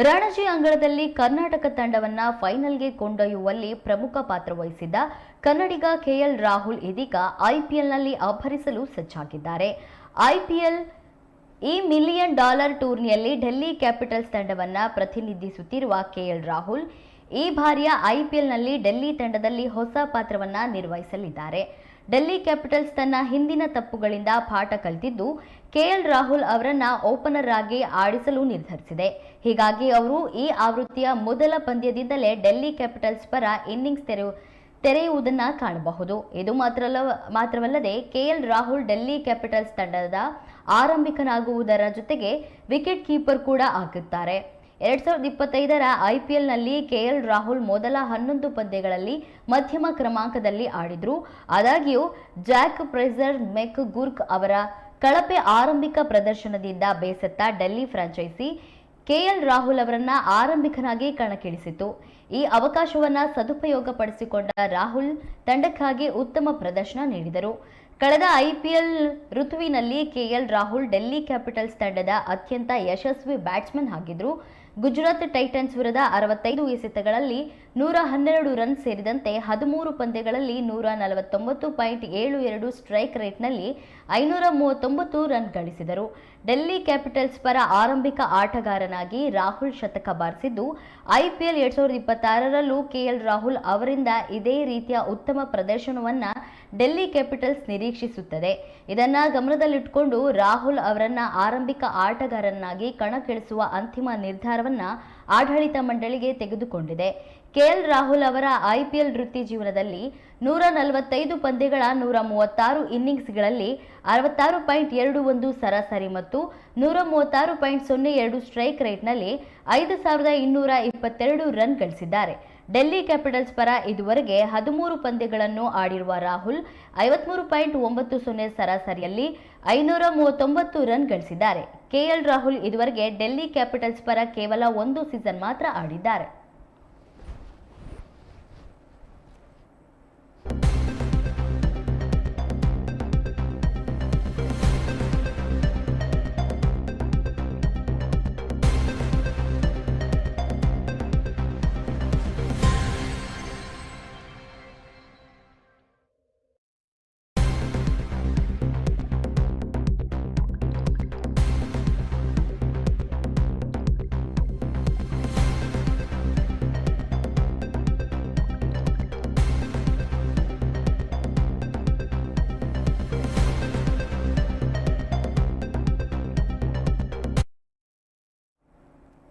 ರಣಜಿ ಅಂಗಳದಲ್ಲಿ ಕರ್ನಾಟಕ ತಂಡವನ್ನ ಫೈನಲ್ಗೆ ಕೊಂಡೊಯ್ಯುವಲ್ಲಿ ಪ್ರಮುಖ ಪಾತ್ರ ವಹಿಸಿದ್ದ ಕನ್ನಡಿಗ ಕೆಎಲ್ ರಾಹುಲ್ ಇದೀಗ ಐಪಿಎಲ್ನಲ್ಲಿ ಅಬ್ಬರಿಸಲು ಸಜ್ಜಾಗಿದ್ದಾರೆ. ಐಪಿಎಲ್ $1 ಮಿಲಿಯನ್ ಟೂರ್ನಿಯಲ್ಲಿ ಡೆಲ್ಲಿ ಕ್ಯಾಪಿಟಲ್ಸ್ ತಂಡವನ್ನ ಪ್ರತಿನಿಧಿಸುತ್ತಿರುವ ಕೆಎಲ್ ರಾಹುಲ್ ಈ ಬಾರಿಯ ಐಪಿಎಲ್ನಲ್ಲಿ ಡೆಲ್ಲಿ ತಂಡದಲ್ಲಿ ಹೊಸ ಪಾತ್ರವನ್ನ ನಿರ್ವಹಿಸಲಿದ್ದಾರೆ. ಡೆಲ್ಲಿ ಕ್ಯಾಪಿಟಲ್ಸ್ ತನ್ನ ಹಿಂದಿನ ತಪ್ಪುಗಳಿಂದ ಪಾಠ ಕಲಿತಿದ್ದು ಕೆಎಲ್ ರಾಹುಲ್ ಅವರನ್ನ ಓಪನರ್ ಆಗಿ ಆಡಿಸಲು ನಿರ್ಧರಿಸಿದೆ. ಹೀಗಾಗಿ ಅವರು ಈ ಆವೃತ್ತಿಯ ಮೊದಲ ಪಂದ್ಯದಿಂದಲೇ ಡೆಲ್ಲಿ ಕ್ಯಾಪಿಟಲ್ಸ್ ಪರ ಇನ್ನಿಂಗ್ಸ್ ತೆರೆಯುವುದನ್ನು ಕಾಣಬಹುದು. ಇದು ಮಾತ್ರವಲ್ಲದೆ ಕೆಎಲ್ ರಾಹುಲ್ ಡೆಲ್ಲಿ ಕ್ಯಾಪಿಟಲ್ಸ್ ತಂಡದ ಆರಂಭಿಕನಾಗುವುದರ ಜೊತೆಗೆ ವಿಕೆಟ್ ಕೀಪರ್ ಕೂಡ ಆಗುತ್ತಾರೆ. 2025ರ ಐಪಿಎಲ್ನಲ್ಲಿ ಕೆಎಲ್ ರಾಹುಲ್ ಮೊದಲ 11 ಪಂದ್ಯಗಳಲ್ಲಿ ಮಧ್ಯಮ ಕ್ರಮಾಂಕದಲ್ಲಿ ಆಡಿದ್ರು. ಆದಾಗ್ಯೂ ಜಾಕ್ ಫ್ರೇಜರ್ ಮೆಕ್ಗುರ್ಕ್ ಅವರ ಕಳಪೆ ಆರಂಭಿಕ ಪ್ರದರ್ಶನದಿಂದ ಬೇಸತ್ತ ಡೆಲ್ಲಿ ಫ್ರಾಂಚೈಸಿ ಕೆಎಲ್ ರಾಹುಲ್ ಅವರನ್ನ ಆರಂಭಿಕನಾಗಿ ಕಣಕ್ಕಿಳಿಸಿತು. ಈ ಅವಕಾಶವನ್ನ ಸದುಪಯೋಗಪಡಿಸಿಕೊಂಡ ರಾಹುಲ್ ತಂಡಕ್ಕಾಗಿ ಉತ್ತಮ ಪ್ರದರ್ಶನ ನೀಡಿದರು. ಕಳೆದ ಐಪಿಎಲ್ ಋತುವಿನಲ್ಲಿ ಕೆಎಲ್ ರಾಹುಲ್ ಡೆಲ್ಲಿ ಕ್ಯಾಪಿಟಲ್ಸ್ ತಂಡದ ಅತ್ಯಂತ ಯಶಸ್ವಿ ಬ್ಯಾಟ್ಸ್ಮನ್ ಆಗಿದ್ರು. ಗುಜರಾತ್ ಟೈಟನ್ಸ್ ವಿರುದ್ಧ 65 ಎಸೆತಗಳಲ್ಲಿ 112 ರನ್ ಸೇರಿದಂತೆ 13 ಪಂದ್ಯಗಳಲ್ಲಿ 149.72 ಸ್ಟ್ರೈಕ್ ರೇಟ್ನಲ್ಲಿ 539 ರನ್ ಗಳಿಸಿದರು. ಡೆಲ್ಲಿ ಕ್ಯಾಪಿಟಲ್ಸ್ ಪರ ಆರಂಭಿಕ ಆಟಗಾರನಾಗಿ ರಾಹುಲ್ ಶತಕ ಬಾರಿಸಿದ್ದು ಐಪಿಎಲ್ 2026ರಲ್ಲೂ ಕೆಎಲ್ ರಾಹುಲ್ ಅವರಿಂದ ಇದೇ ರೀತಿಯ ಉತ್ತಮ ಪ್ರದರ್ಶನವನ್ನ ಡೆಲ್ಲಿ ಕ್ಯಾಪಿಟಲ್ಸ್ ನಿರೀಕ್ಷಿಸುತ್ತದೆ. ಇದನ್ನ ಗಮನದಲ್ಲಿಟ್ಟುಕೊಂಡು ರಾಹುಲ್ ಅವರನ್ನ ಆರಂಭಿಕ ಆಟಗಾರನಾಗಿ ಕಣಕ್ಕಿಳಿಸುವ ಅಂತಿಮ ನಿರ್ಧಾರವನ್ನ ಆಡಳಿತ ಮಂಡಳಿಗೆ ತೆಗೆದುಕೊಂಡಿದೆ. ಕೆಎಲ್ ರಾಹುಲ್ ಅವರ ಐಪಿಎಲ್ ವೃತ್ತಿ ಜೀವನದಲ್ಲಿ 145 ಪಂದ್ಯಗಳ 136 ಇನ್ನಿಂಗ್ಸ್ಗಳಲ್ಲಿ 66.21 ಸರಾಸರಿ ಮತ್ತು 136.02 ಸ್ಟ್ರೈಕ್ ರೇಟ್ನಲ್ಲಿ 5222 ರನ್ ಗಳಿಸಿದ್ದಾರೆ. ಡೆಲ್ಲಿ ಕ್ಯಾಪಿಟಲ್ಸ್ ಪರ ಇದುವರೆಗೆ 13 ಪಂದ್ಯಗಳನ್ನು ಆಡಿರುವ ರಾಹುಲ್ 53.90 ಸರಾಸರಿಯಲ್ಲಿ 539 ರನ್ ಗಳಿಸಿದ್ದಾರೆ. ಕೆಎಲ್ ರಾಹುಲ್ ಇದುವರೆಗೆ ಡೆಲ್ಲಿ ಕ್ಯಾಪಿಟಲ್ಸ್ ಪರ ಕೇವಲ 1 ಸೀಸನ್ ಮಾತ್ರ ಆಡಿದ್ದಾರೆ.